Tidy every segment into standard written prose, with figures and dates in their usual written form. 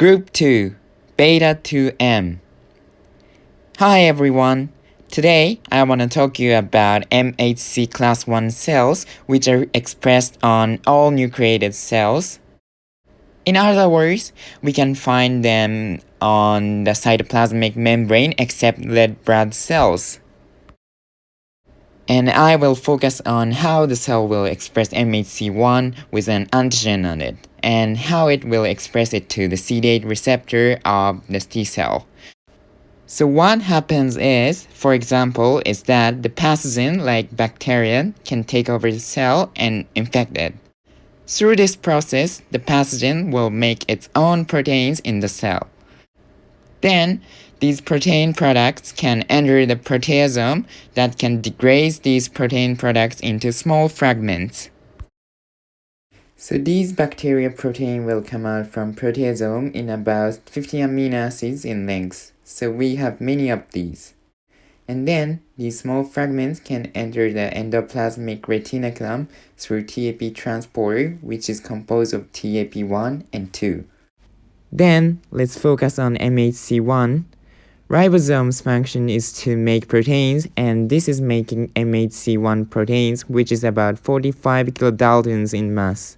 Group 2, Beta 2M. Hi everyone. Today I want to talk to you about MHC class 1 cells, which are expressed on all nucleated cells. In other words, we can find them on the cytoplasmic membrane except red blood cells. And I will focus on how the cell will express MHC1 with an antigen on it, and how it will express it to the CD8 receptor of the T cell. So what happens is, for example, is that the pathogen like bacteria can take over the cell and infect it. Through this process, the pathogen will make its own proteins in the cell. Then, these protein products can enter the proteasome that can degrade these protein products into small fragments. So these bacteria protein will come out from proteasome in about 50 amino acids in length. So we have many of these. And then these small fragments can enter the endoplasmic reticulum through TAP transporter, which is composed of TAP1 and 2. Then let's focus on MHC1. Ribosome's function is to make proteins, and this is making MHC1 proteins, which is about 45 kilodaltons in mass.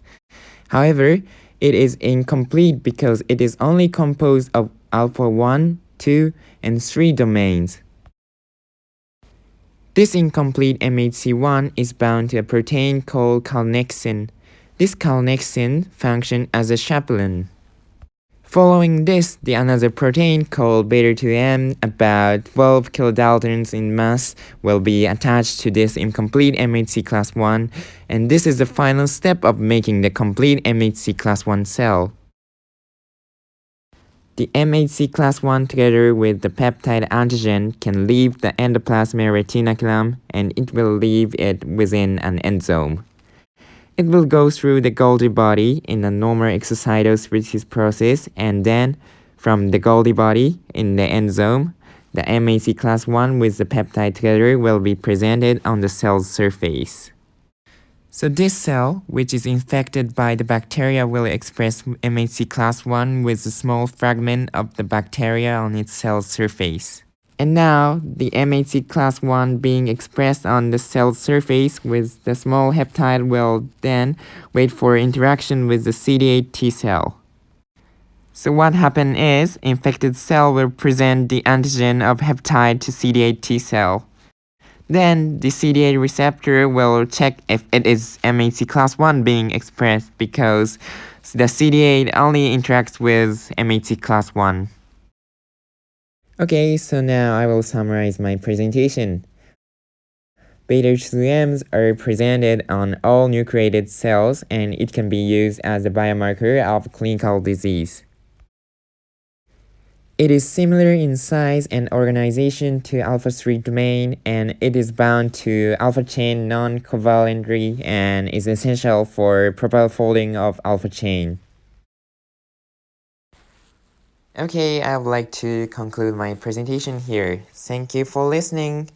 However, it is incomplete because it is only composed of alpha 1, 2, and 3 domains. This incomplete MHC1 is bound to a protein called calnexin. This calnexin functions as a chaperone. Following this, the another protein called beta-2M, about 12 kilodaltons in mass, will be attached to this incomplete MHC class 1, and this is the final step of making the complete MHC class 1 cell. The MHC class 1 together with the peptide antigen can leave the endoplasmic reticulum, and it will leave it within an endosome. It will go through the Golgi body in a normal exocytosis process, and then from the Golgi body in the endosome, the MHC class 1 with the peptide together will be presented on the cell's surface. So this cell, which is infected by the bacteria, will express MHC class 1 with a small fragment of the bacteria on its cell surface. And now, the MHC class 1 being expressed on the cell surface with the small peptide will then wait for interaction with the CD8 T cell. So what happens is, infected cell will present the antigen of peptide to CD8 T cell. Then, the CD8 receptor will check if it is MHC class 1 being expressed because the CD8 only interacts with MHC class 1. Okay, so now I will summarize my presentation. Beta-2Ms are presented on all nucleated cells, and it can be used as a biomarker of clinical disease. It is similar in size and organization to alpha-3 domain, and it is bound to alpha chain non-covalently and is essential for proper folding of alpha chain. Okay, I would like to conclude my presentation here. Thank you for listening.